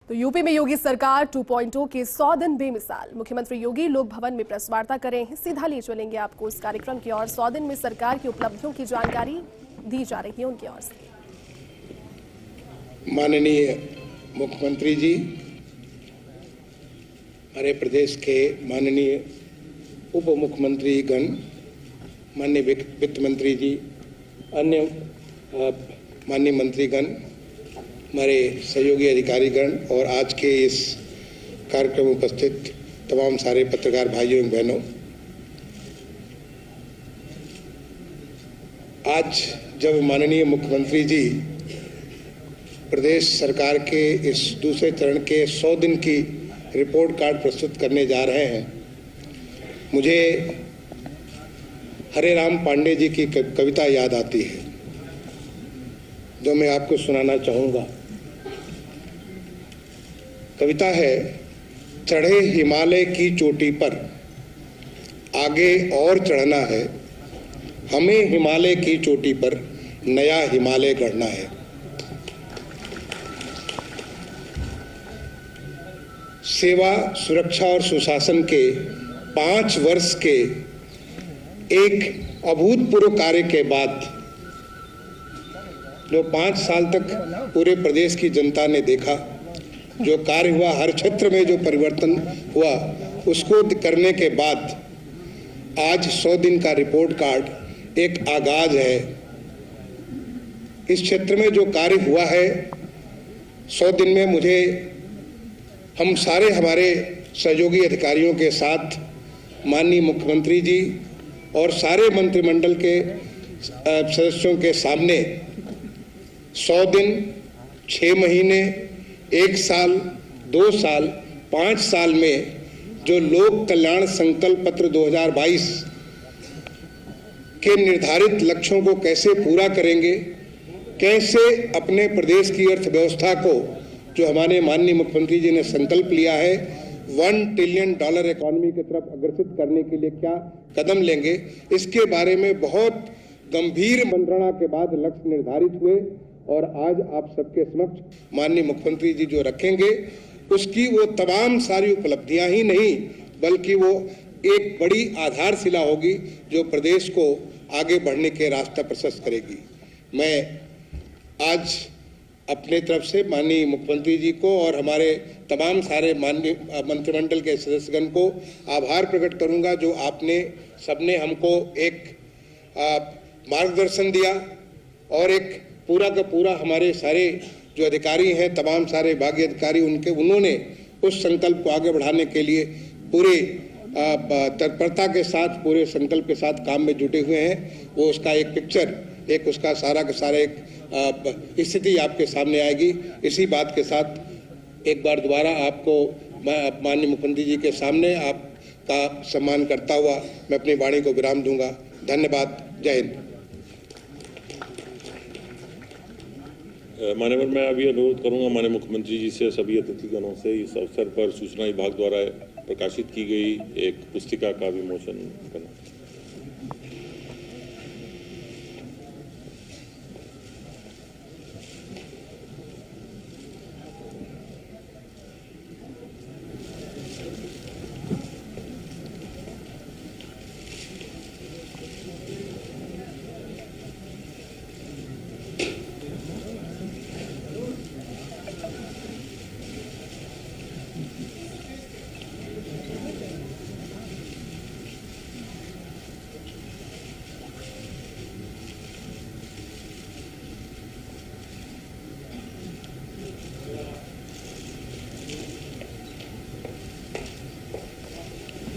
तो यूपी में योगी सरकार 2.0 के 100 दिन बेमिसाल। मुख्यमंत्री योगी लोक भवन में प्रेस वार्ता करें। सीधा ले चलेंगे आपको इस कार्यक्रम की ओर। 100 दिन में सरकार की उपलब्धियों की जानकारी दी जा रही है उनकी ओर से। माननीय मुख्यमंत्री जी, हमारे प्रदेश के माननीय उप मुख्यमंत्री गण, माननीय वित्त मंत्री जी, अन्य माननीय मंत्रीगण, हमारे सहयोगी अधिकारीगण और आज के इस कार्यक्रम में उपस्थित तमाम सारे पत्रकार भाइयों एवं बहनों, आज जब माननीय मुख्यमंत्री जी प्रदेश सरकार के इस दूसरे चरण के 100 दिन की रिपोर्ट कार्ड प्रस्तुत करने जा रहे हैं, मुझे हरे राम पांडे जी की कविता याद आती है, जो मैं आपको सुनाना चाहूँगा। कविता है, चढ़े हिमालय की चोटी पर आगे और चढ़ना है, हमें हिमालय की चोटी पर नया हिमालय गढ़ना है। सेवा, सुरक्षा और सुशासन के 5 वर्ष के एक अभूतपूर्व कार्य के बाद, जो 5 साल तक पूरे प्रदेश की जनता ने देखा, जो कार्य हुआ, हर क्षेत्र में जो परिवर्तन हुआ, उसको करने के बाद आज 100 दिन का रिपोर्ट कार्ड एक आगाज है। इस क्षेत्र में जो कार्य हुआ है 100 दिन में, मुझे हम सारे हमारे सहयोगी अधिकारियों के साथ माननीय मुख्यमंत्री जी और सारे मंत्रिमंडल के सदस्यों के सामने 100 दिन, 6 महीने, 1 साल, 2 साल, 5 साल में जो लोक कल्याण संकल्प पत्र 2022 के निर्धारित लक्ष्यों को कैसे पूरा करेंगे, कैसे अपने प्रदेश की अर्थव्यवस्था को, जो हमारे माननीय मुख्यमंत्री जी ने संकल्प लिया है, $1 ट्रिलियन इकोनॉमी की तरफ अग्रसित करने के लिए क्या कदम लेंगे, इसके बारे में बहुत गंभीर मंत्रणा के बाद लक्ष्य निर्धारित हुए और आज आप सबके समक्ष माननीय मुख्यमंत्री जी जो रखेंगे, उसकी वो तमाम सारी उपलब्धियां ही नहीं, बल्कि वो एक बड़ी आधारशिला होगी जो प्रदेश को आगे बढ़ने के रास्ता प्रशस्त करेगी। मैं आज अपने तरफ से माननीय मुख्यमंत्री जी को और हमारे तमाम सारे माननीय मंत्रिमंडल के सदस्यगण को आभार प्रकट करूंगा, जो आपने सबने हमको एक मार्गदर्शन दिया और एक पूरा का पूरा हमारे सारे जो अधिकारी हैं, तमाम सारे विभागीय अधिकारी, उन्होंने उस संकल्प को आगे बढ़ाने के लिए पूरे तत्परता के साथ, पूरे संकल्प के साथ काम में जुटे हुए हैं। वो उसका एक पिक्चर, एक उसका सारा का सारा एक स्थिति आपके सामने आएगी। इसी बात के साथ एक बार दोबारा आपको माननीय मुख्यमंत्री जी के सामने आपका सम्मान करता हुआ मैं अपनी वाणी को विराम दूंगा। धन्यवाद। जय हिंद। मान्यवर, मैं अभी अनुरोध करूंगा माननीय मुख्यमंत्री जी से, सभी अतिथिगणों से इस अवसर पर सूचना विभाग द्वारा प्रकाशित की गई एक पुस्तिका का विमोचन करना।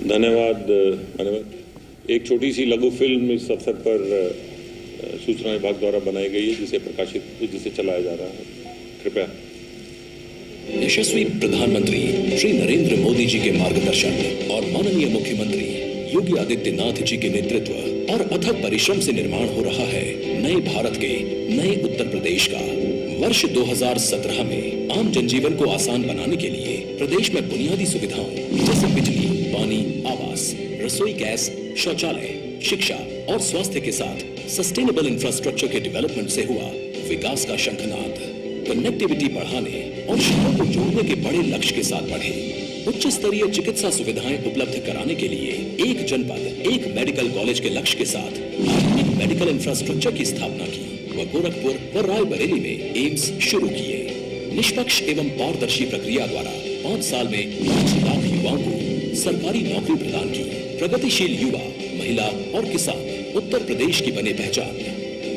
धन्यवाद। एक छोटी सी लघु फिल्म इस अवसर पर सूचना विभाग द्वारा बनाई गई है, जिसे चलाया जा रहा है। कृपया। यशस्वी प्रधानमंत्री श्री नरेंद्र मोदी जी के मार्गदर्शन और माननीय मुख्यमंत्री योगी आदित्यनाथ जी के नेतृत्व और अथक परिश्रम से निर्माण हो रहा है नए भारत के नए उत्तर प्रदेश का। वर्ष 2017 में आम जनजीवन को आसान बनाने के लिए प्रदेश में बुनियादी सुविधाओं जैसे बिजली, पानी, आवास, रसोई गैस, शौचालय, शिक्षा और स्वास्थ्य के साथ सस्टेनेबल इंफ्रास्ट्रक्चर के डेवलपमेंट से हुआ विकास का शंखनाद। कनेक्टिविटी बढ़ाने और शहरों को जोड़ने के बड़े लक्ष्य के साथ बढ़े। उच्च स्तरीय चिकित्सा सुविधाएं उपलब्ध कराने के लिए एक जनपद एक मेडिकल कॉलेज के लक्ष्य के साथ आधुनिक मेडिकल इंफ्रास्ट्रक्चर की स्थापना की व गोरखपुर व रायबरेली में एम्स शुरू किए। निष्पक्ष एवं पारदर्शी प्रक्रिया द्वारा 5 साल में 5 लाख युवाओं को सरकारी नौकरी प्रदान की। प्रगतिशील युवा, महिला और किसान उत्तर प्रदेश की बने पहचान।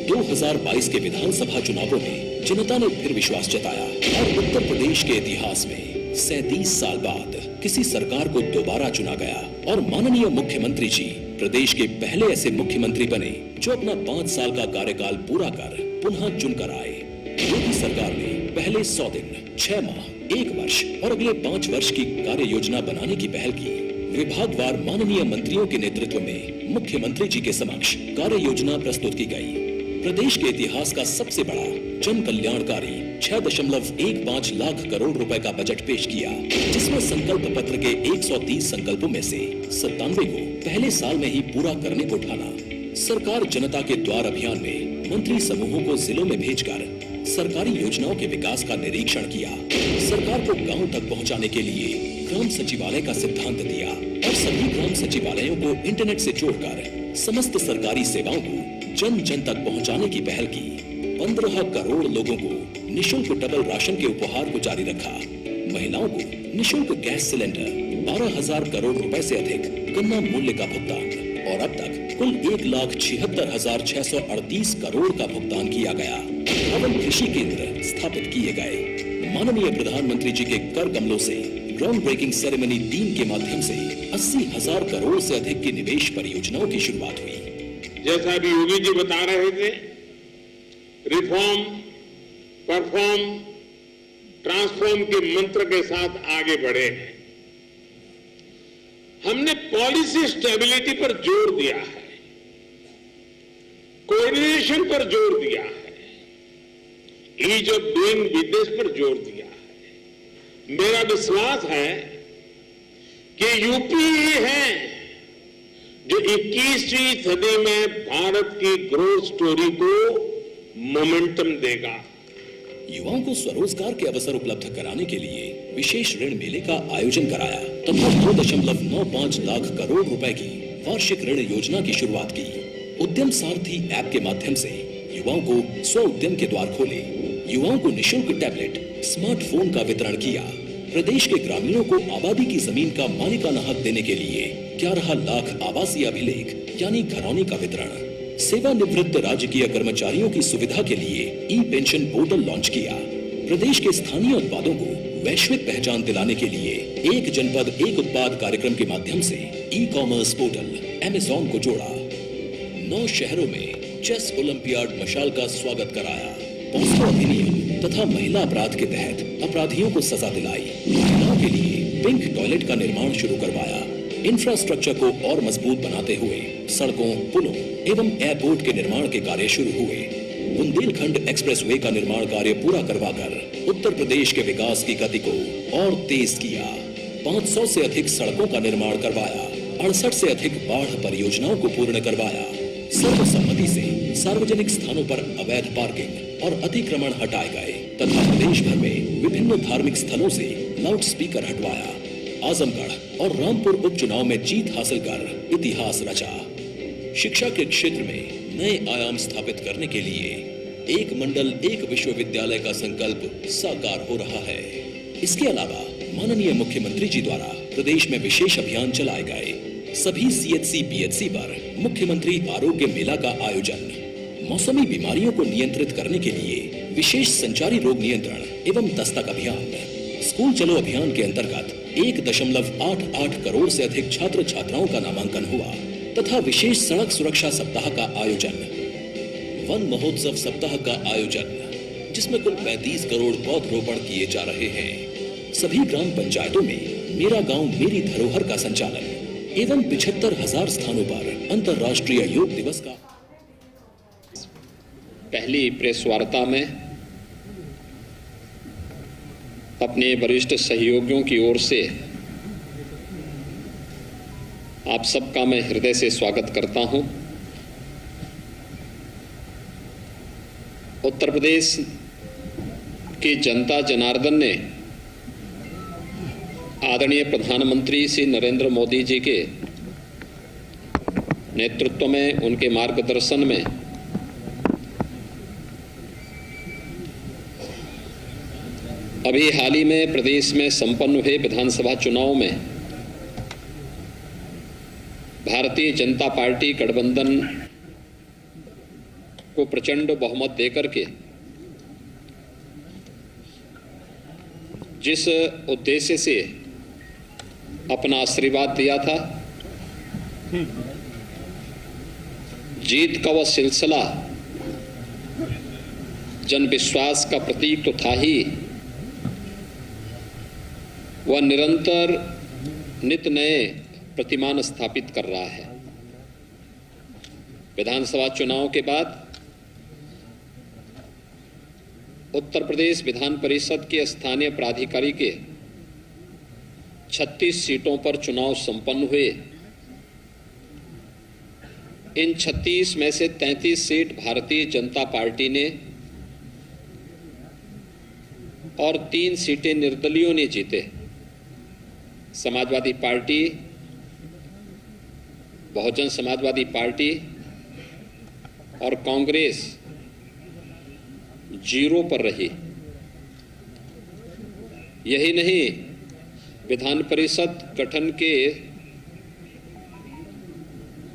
2022 के विधानसभा चुनावों में जनता ने फिर विश्वास जताया और उत्तर प्रदेश के इतिहास में 37 साल बाद किसी सरकार को दोबारा चुना गया और माननीय मुख्यमंत्री जी प्रदेश के पहले ऐसे मुख्यमंत्री बने जो अपना 5 साल का कार्यकाल पूरा कर पुनः चुनकर आए। योगी सरकार ने पहले 100 दिन, 6 माह, 1 वर्ष और अगले 5 वर्ष की कार्य योजना बनाने की पहल की। विभागवार माननीय मंत्रियों के नेतृत्व में मुख्यमंत्री जी के समक्ष कार्य योजना प्रस्तुत की गई। प्रदेश के इतिहास का सबसे बड़ा जन कल्याणकारी 6.15 लाख करोड़ रुपए का बजट पेश किया, जिसमें संकल्प पत्र के 130 संकल्पों में से 97 को पहले साल में ही पूरा करने को ठाना। सरकार जनता के द्वार अभियान में मंत्री समूहों को जिलों में भेजकर सरकारी योजनाओं के विकास का निरीक्षण किया। सरकार को गांव तक पहुंचाने के लिए ग्राम सचिवालय का सिद्धांत दिया और सभी ग्राम सचिवालयों को इंटरनेट से जोड़कर समस्त सरकारी सेवाओं को जन जन तक पहुंचाने की पहल की। 15 करोड़ लोगों को निशुल्क डबल राशन के उपहार को जारी रखा। महिलाओं को निशुल्क गैस सिलेंडर, 12,000 करोड़ रुपए से अधिक गन्ना मूल्य का भुगतान और अब तक कुल 1,76,638 करोड़ का भुगतान किया गया। भवन कृषि केंद्र स्थापित किए गए। माननीय प्रधानमंत्री जी के कर कमलों से ग्राउंड ब्रेकिंग सेरेमनी 3 के माध्यम से 80,000 करोड़ से अधिक की निवेश परियोजनाओं की शुरुआत हुई। जैसा भी योगी जी बता रहे थे, रिफॉर्म, परफॉर्म, ट्रांसफॉर्म के मंत्र के साथ आगे बढ़े हैं। हमने पॉलिसी स्टेबिलिटी पर जोर दिया है, कोऑर्डिनेशन पर जोर दिया है, ईज ऑफ डूइंग बिजनेस पर जोर दिया है। मेरा विश्वास है कि यूपी ही है जो 21वीं सदी में भारत की ग्रोथ स्टोरी को मोमेंटम देगा। युवाओं को स्वरोजगार के अवसर उपलब्ध कराने के लिए विशेष ऋण मेले का आयोजन कराया तथा 2.95 लाख करोड़ रुपए की वार्षिक ऋण योजना की शुरुआत की। उद्यम सारथी ऐप के माध्यम से युवाओं को स्व उद्यम के द्वार खोले। युवाओं को निशुल्क टैबलेट, स्मार्टफोन का वितरण किया। प्रदेश के ग्रामीणों को आबादी की जमीन का मालिकाना हक देने के लिए 11 लाख आवासीय अभिलेख यानी घरौनी का वितरण। सेवानिवृत्त राजकीय कर्मचारियों की सुविधा के लिए ई पेंशन पोर्टल लॉन्च किया। प्रदेश के स्थानीय उत्पादों को वैश्विक पहचान दिलाने के लिए एक जनपद एक उत्पाद कार्यक्रम के माध्यम से ई कॉमर्स पोर्टल अमेज़न को जोड़ा। 9 शहरों में चेस ओलंपियाड मशाल का स्वागत कराया। पॉक्सो अधिनियम तथा महिला अपराध के तहत अपराधियों को सजा दिलाई। महिलाओं के लिए पिंक टॉयलेट का निर्माण शुरू करवाया। इंफ्रास्ट्रक्चर को और मजबूत बनाते हुए सड़कों, पुलों एवं एयरपोर्ट के निर्माण के कार्य शुरू हुए। बुंदेलखंड एक्सप्रेसवे का निर्माण कार्य पूरा करवाकर उत्तर प्रदेश के विकास की गति को और तेज किया। 500 से अधिक सड़कों का निर्माण करवाया। 68 से अधिक बाढ़ परियोजनाओं को पूर्ण करवाया। सर्वसम्मति से सार्वजनिक स्थानों पर अवैध पार्किंग और अतिक्रमण हटाए गए तथा प्रदेश भर में विभिन्न धार्मिक स्थलों से लाउड स्पीकर हटवाया। आजमगढ़ और रामपुर उपचुनाव में जीत हासिल कर इतिहास रचा। शिक्षा के क्षेत्र में नए आयाम स्थापित करने के लिए एक मंडल एक विश्वविद्यालय का संकल्प साकार हो रहा है। इसके अलावा माननीय मुख्यमंत्री जी द्वारा प्रदेश में विशेष अभियान चलाए गए। सभी सीएचसी पीएचसी पर मुख्यमंत्री आरोग्य मेला का आयोजन। मौसमी बीमारियों को नियंत्रित करने के लिए विशेष संचारी रोग नियंत्रण एवं दस्तक अभियान। स्कूल चलो अभियान के अंतर्गत 1.88 करोड़ से अधिक छात्र छात्राओं का नामांकन हुआ तथा विशेष सड़क सुरक्षा सप्ताह का आयोजन। वन महोत्सव सप्ताह का आयोजन, जिसमें कुल 35 करोड़ पौधरोपण किए जा रहे हैं। सभी ग्राम पंचायतों में मेरा गांव मेरी धरोहर का संचालन एवं 75,000 स्थानों पर अंतर्राष्ट्रीय योग दिवस का। पहली प्रेस वार्ता में अपने वरिष्ठ सहयोगियों की ओर से आप सबका मैं हृदय से स्वागत करता हूं। उत्तर प्रदेश कि जनता जनार्दन ने आदरणीय प्रधानमंत्री श्री नरेंद्र मोदी जी के नेतृत्व में, उनके मार्गदर्शन में अभी हाल ही में प्रदेश में संपन्न हुए विधानसभा चुनाव में भारतीय जनता पार्टी गठबंधन को प्रचंड बहुमत देकर के जिस उद्देश्य से अपना आशीर्वाद दिया था, जीत का वह सिलसिला जन विश्वास का प्रतीक तो था ही, वह निरंतर नित नए प्रतिमान स्थापित कर रहा है। विधानसभा चुनाव के बाद उत्तर प्रदेश विधान परिषद के स्थानीय प्राधिकारी के 36 सीटों पर चुनाव संपन्न हुए। इन 36 में से 33 सीट भारतीय जनता पार्टी ने और 3 सीटें निर्दलीयों ने जीते। समाजवादी पार्टी, बहुजन समाजवादी पार्टी और कांग्रेस 0 पर रही। यही नहीं, विधान परिषद गठन के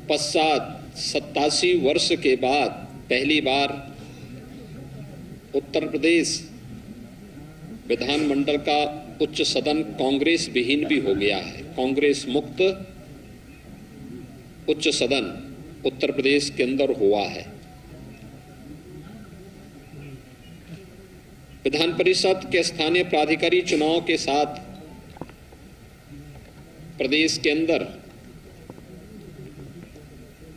पश्चात 87 वर्ष के बाद पहली बार उत्तर प्रदेश विधानमंडल का उच्च सदन कांग्रेस विहीन भी हो गया है। कांग्रेस मुक्त उच्च सदन उत्तर प्रदेश के अंदर हुआ है। विधान परिषद के स्थानीय प्राधिकारी चुनाव के साथ प्रदेश के अंदर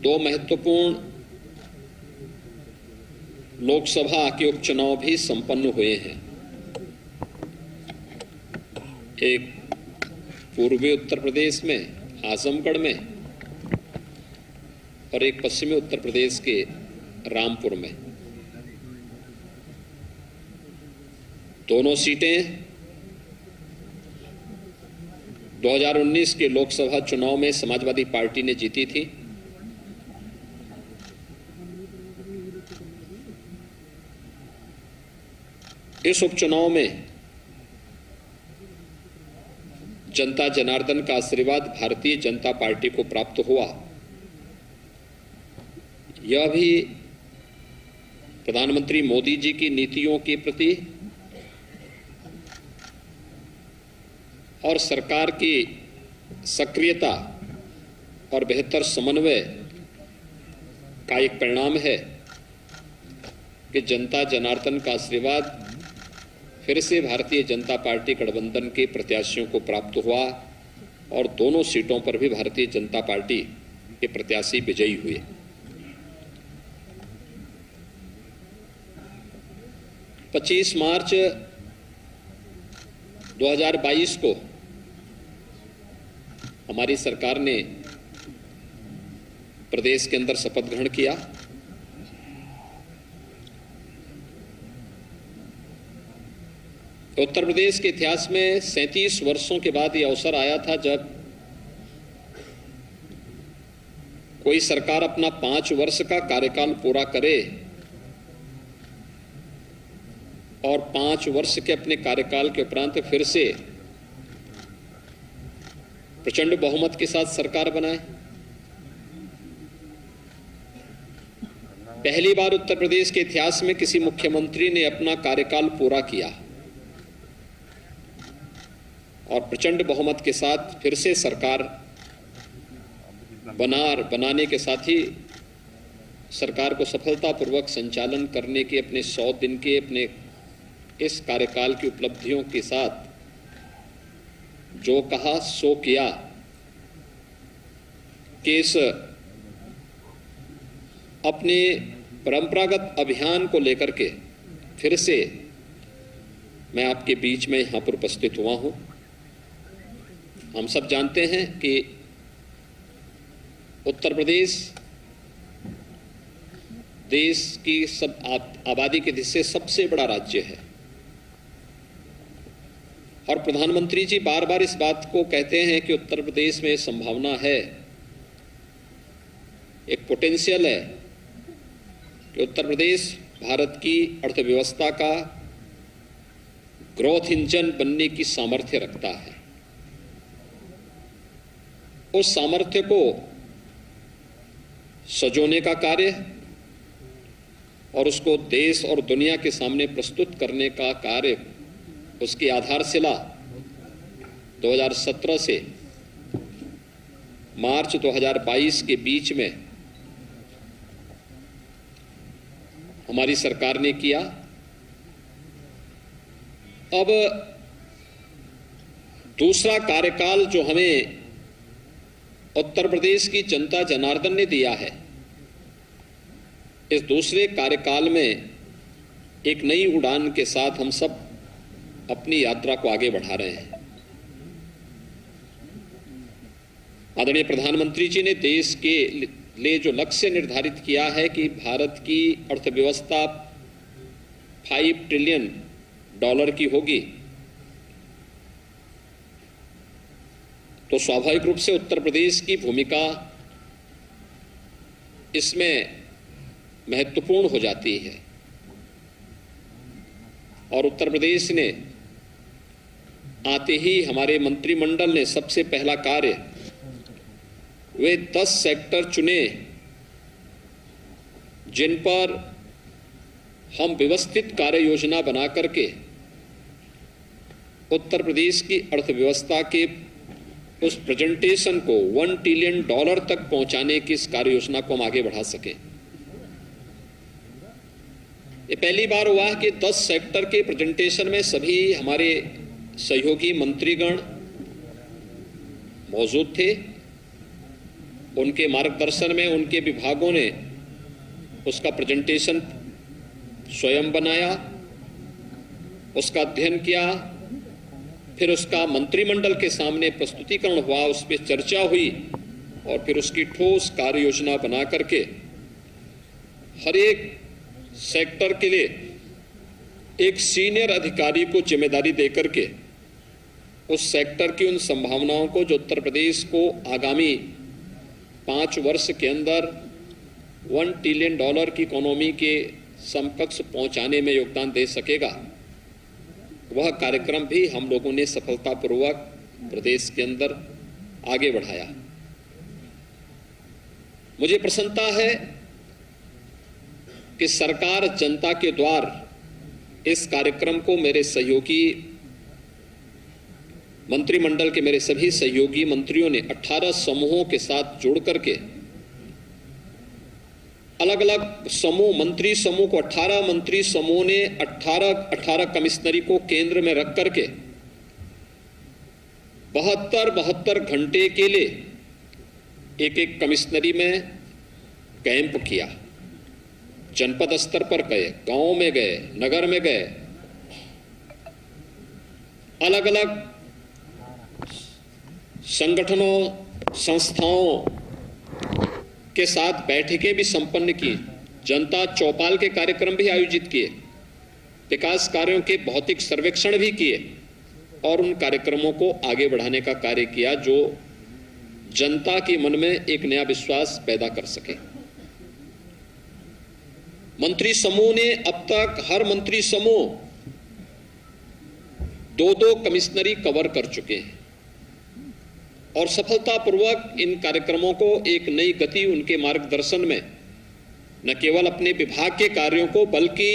2 महत्वपूर्ण लोकसभा के उपचुनाव भी संपन्न हुए हैं। एक पूर्वी उत्तर प्रदेश में आजमगढ़ में और एक पश्चिमी उत्तर प्रदेश के रामपुर में। दोनों सीटें 2019 के लोकसभा चुनाव में समाजवादी पार्टी ने जीती थी। इस उपचुनाव में जनता जनार्दन का आशीर्वाद भारतीय जनता पार्टी को प्राप्त हुआ। यह भी प्रधानमंत्री मोदी जी की नीतियों के प्रति और सरकार की सक्रियता और बेहतर समन्वय का एक परिणाम है कि जनता जनार्दन का आशीर्वाद फिर से भारतीय जनता पार्टी गठबंधन के प्रत्याशियों को प्राप्त हुआ और दोनों सीटों पर भी भारतीय जनता पार्टी के प्रत्याशी विजयी हुए। पच्चीस मार्च 2022 को हमारी सरकार ने प्रदेश के अंदर शपथ ग्रहण किया। उत्तर प्रदेश के इतिहास में 37 वर्षों के बाद यह अवसर आया था जब कोई सरकार अपना 5 वर्ष का कार्यकाल पूरा करे और 5 वर्ष के अपने कार्यकाल के उपरांत फिर से प्रचंड बहुमत के साथ सरकार बनाए। पहली बार उत्तर प्रदेश के इतिहास में किसी मुख्यमंत्री ने अपना कार्यकाल पूरा किया और प्रचंड बहुमत के साथ फिर से सरकार बनाने के साथ ही सरकार को सफलतापूर्वक संचालन करने के अपने 100 दिन के अपने इस कार्यकाल की उपलब्धियों के साथ जो कहा सो किया कि इस अपने परंपरागत अभियान को लेकर के फिर से मैं आपके बीच में यहां पर उपस्थित हुआ हूं। हम सब जानते हैं कि उत्तर प्रदेश देश की सब आबादी के दृष्टि से सबसे बड़ा राज्य है। और प्रधानमंत्री जी बार बार इस बात को कहते हैं कि उत्तर प्रदेश में संभावना है, एक पोटेंशियल है कि उत्तर प्रदेश भारत की अर्थव्यवस्था का ग्रोथ इंजन बनने की सामर्थ्य रखता है। उस सामर्थ्य को सजोने का कार्य और उसको देश और दुनिया के सामने प्रस्तुत करने का कार्य, उसकी आधारशिला 2017 से मार्च 2022 के बीच में हमारी सरकार ने किया। अब दूसरा कार्यकाल जो हमें उत्तर प्रदेश की जनता जनार्दन ने दिया है, इस दूसरे कार्यकाल में एक नई उड़ान के साथ हम सब अपनी यात्रा को आगे बढ़ा रहे हैं। आदरणीय प्रधानमंत्री जी ने देश के लिए जो लक्ष्य निर्धारित किया है कि भारत की अर्थव्यवस्था $5 ट्रिलियन की होगी, तो स्वाभाविक रूप से उत्तर प्रदेश की भूमिका इसमें महत्वपूर्ण हो जाती है। और उत्तर प्रदेश ने आते ही हमारे मंत्रिमंडल ने सबसे पहला कार्य वे 10 सेक्टर चुने जिन पर हम व्यवस्थित कार्य योजना बना करके उत्तर प्रदेश की अर्थव्यवस्था के उस प्रेजेंटेशन को $1 ट्रिलियन तक पहुंचाने की इस कार्य योजना को हम आगे बढ़ा सके। ये पहली बार हुआ है कि 10 सेक्टर के प्रेजेंटेशन में सभी हमारे सहयोगी मंत्रीगण मौजूद थे। उनके मार्गदर्शन में उनके विभागों ने उसका प्रेजेंटेशन स्वयं बनाया, उसका अध्ययन किया, फिर उसका मंत्रिमंडल के सामने प्रस्तुतिकरण हुआ, उस पर चर्चा हुई और फिर उसकी ठोस कार्य योजना बना करके हर एक सेक्टर के लिए एक सीनियर अधिकारी को जिम्मेदारी देकर के उस सेक्टर की उन संभावनाओं को जो उत्तर प्रदेश को आगामी 5 वर्ष के अंदर $1 ट्रिलियन की इकोनॉमी के समकक्ष पहुंचाने में योगदान दे सकेगा, वह कार्यक्रम भी हम लोगों ने सफलतापूर्वक प्रदेश के अंदर आगे बढ़ाया। मुझे प्रसन्नता है कि सरकार जनता के द्वार इस कार्यक्रम को मेरे सहयोगी मंत्रिमंडल के मेरे सभी सहयोगी मंत्रियों ने 18 समूहों के साथ जोड़ करके अलग अलग समूह, मंत्री समूह को 18 मंत्री समूह ने 18 कमिश्नरी को केंद्र में रख करके 72 घंटे के लिए एक कमिश्नरी में कैंप किया। जनपद स्तर पर गए, गांव में गए, नगर में गए, अलग अलग संगठनों संस्थाओं के साथ बैठकें भी संपन्न की, जनता चौपाल के कार्यक्रम भी आयोजित किए, विकास कार्यों के भौतिक सर्वेक्षण भी किए और उन कार्यक्रमों को आगे बढ़ाने का कार्य किया जो जनता के मन में एक नया विश्वास पैदा कर सके। मंत्री समूह ने अब तक हर मंत्री समूह 2 कमिश्नरी कवर कर चुके हैं और सफलतापूर्वक इन कार्यक्रमों को एक नई गति उनके मार्गदर्शन में न केवल अपने विभाग के कार्यों को बल्कि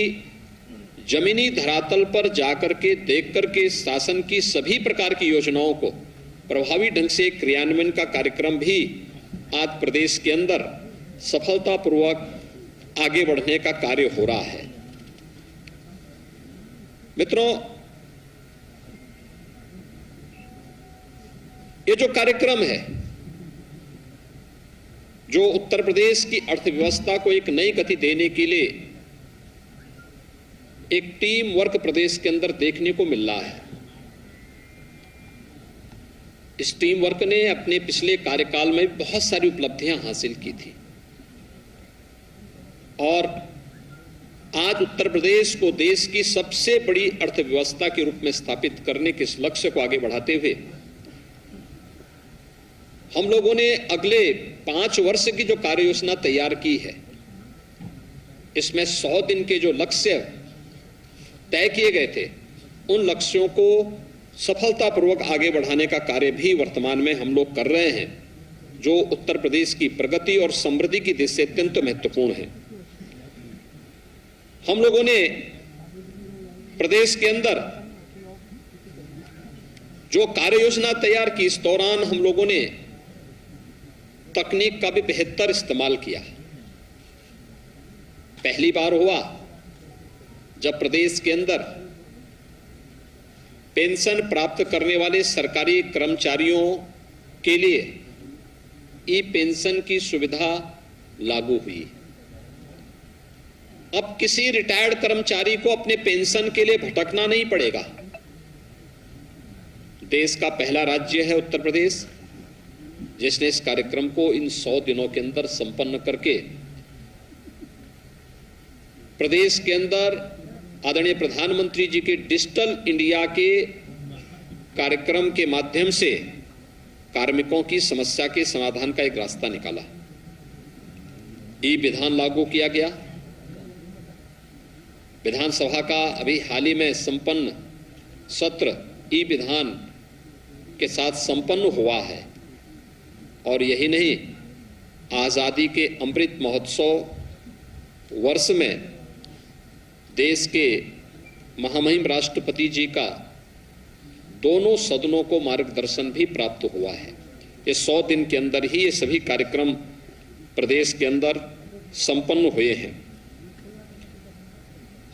जमीनी धरातल पर जाकर के देख करके शासन की सभी प्रकार की योजनाओं को प्रभावी ढंग से क्रियान्वयन का कार्यक्रम भी आज प्रदेश के अंदर सफलतापूर्वक आगे बढ़ने का कार्य हो रहा है। मित्रों, ये जो कार्यक्रम है जो उत्तर प्रदेश की अर्थव्यवस्था को एक नई गति देने के लिए एक टीम वर्क प्रदेश के अंदर देखने को मिल रहा है, इस टीम वर्क ने अपने पिछले कार्यकाल में बहुत सारी उपलब्धियां हासिल की थी और आज उत्तर प्रदेश को देश की सबसे बड़ी अर्थव्यवस्था के रूप में स्थापित करने के इस लक्ष्य को आगे बढ़ाते हुए हम लोगों ने अगले 5 वर्ष की जो कार्य योजना तैयार की है, इसमें 100 दिन के जो लक्ष्य तय किए गए थे, उन लक्ष्यों को सफलतापूर्वक आगे बढ़ाने का कार्य भी वर्तमान में हम लोग कर रहे हैं, जो उत्तर प्रदेश की प्रगति और समृद्धि की दृष्टि से अत्यंत महत्वपूर्ण है। हम लोगों ने प्रदेश के अंदर जो कार्य योजना तैयार की, इस दौरान हम लोगों ने तकनीक का भी बेहतर इस्तेमाल किया। पहली बार हुआ जब प्रदेश के अंदर पेंशन प्राप्त करने वाले सरकारी कर्मचारियों के लिए ई पेंशन की सुविधा लागू हुई। अब किसी रिटायर्ड कर्मचारी को अपने पेंशन के लिए भटकना नहीं पड़ेगा। देश का पहला राज्य है उत्तर प्रदेश, जिसने इस कार्यक्रम को इन 100 दिनों के अंदर संपन्न करके प्रदेश के अंदर आदरणीय प्रधानमंत्री जी के डिजिटल इंडिया के कार्यक्रम के माध्यम से कार्मिकों की समस्या के समाधान का एक रास्ता निकाला। ई विधान लागू किया गया। विधानसभा का अभी हाल ही में संपन्न सत्र ई विधान के साथ संपन्न हुआ है। और यही नहीं, आजादी के अमृत महोत्सव वर्ष में देश के महामहिम राष्ट्रपति जी का दोनों सदनों को मार्गदर्शन भी प्राप्त हुआ है। ये 100 दिन के अंदर ही ये सभी कार्यक्रम प्रदेश के अंदर संपन्न हुए हैं।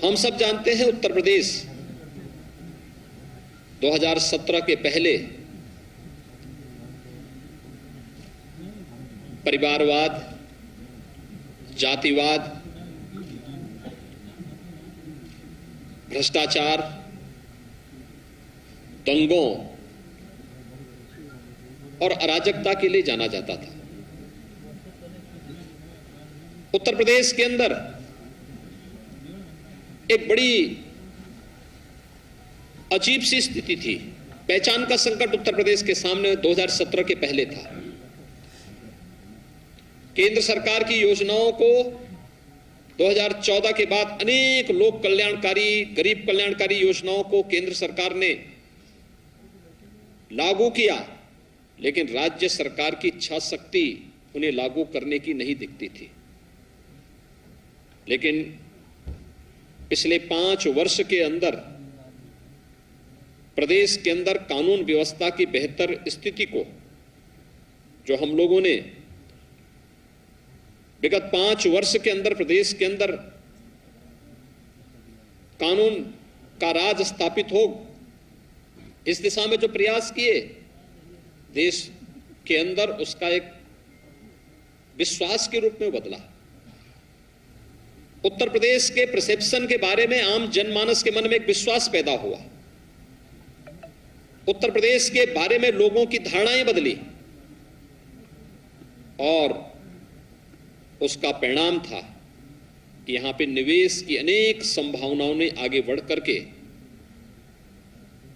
हम सब जानते हैं उत्तर प्रदेश 2017 के पहले परिवारवाद, जातिवाद, भ्रष्टाचार, दंगों और अराजकता के लिए जाना जाता था। उत्तर प्रदेश के अंदर एक बड़ी अजीब सी स्थिति थी। पहचान का संकट उत्तर प्रदेश के सामने 2017 के पहले था। केंद्र सरकार की योजनाओं को 2014 के बाद अनेक लोक कल्याणकारी, गरीब कल्याणकारी योजनाओं को केंद्र सरकार ने लागू किया, लेकिन राज्य सरकार की इच्छा शक्ति उन्हें लागू करने की नहीं दिखती थी। लेकिन पिछले 5 वर्ष के अंदर प्रदेश के अंदर कानून व्यवस्था की बेहतर स्थिति को, जो हम लोगों ने विगत 5 वर्ष के अंदर प्रदेश के अंदर कानून का राज स्थापित हो, इस दिशा में जो प्रयास किए, देश के अंदर उसका एक विश्वास के रूप में बदला। उत्तर प्रदेश के परसेप्शन के बारे में आम जनमानस के मन में एक विश्वास पैदा हुआ। उत्तर प्रदेश के बारे में लोगों की धारणाएं बदली और उसका परिणाम था कि यहां पे निवेश की अनेक संभावनाओं ने आगे बढ़ करके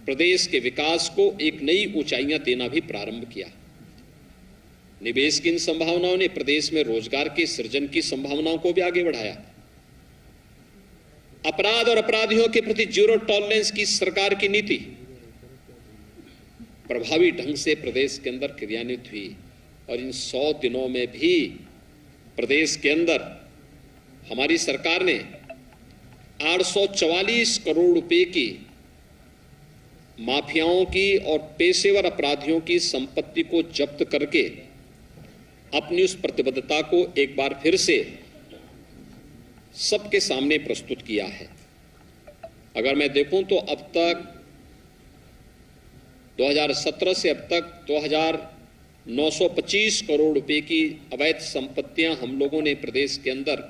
प्रदेश के विकास को एक नई ऊंचाइयां देना भी प्रारंभ किया। निवेश की इन संभावनाओं ने प्रदेश में रोजगार के सृजन की संभावनाओं को भी आगे बढ़ाया। अपराध और अपराधियों के प्रति जीरो टॉलरेंस की सरकार की नीति प्रभावी ढंग से प्रदेश के अंदर क्रियान्वित हुई और इन 100 दिनों में भी प्रदेश के अंदर हमारी सरकार ने 844 करोड़ रुपए की माफियाओं की और पेशेवर अपराधियों की संपत्ति को जब्त करके अपनी उस प्रतिबद्धता को एक बार फिर से सबके सामने प्रस्तुत किया है। अगर मैं देखूं तो अब तक 2017 से अब तक 2925 करोड़ रुपए की अवैध संपत्तियां हम लोगों ने प्रदेश के अंदर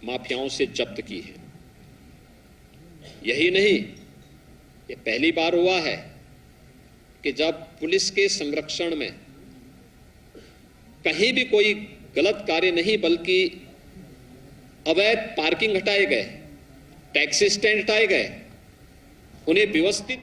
माफियाओं से जब्त की है। यही नहीं, ये पहली बार हुआ है कि जब पुलिस के संरक्षण में कहीं भी कोई गलत कार्य नहीं बल्कि अवैध पार्किंग हटाए गए टैक्सी स्टैंड हटाए गए, उन्हें व्यवस्थित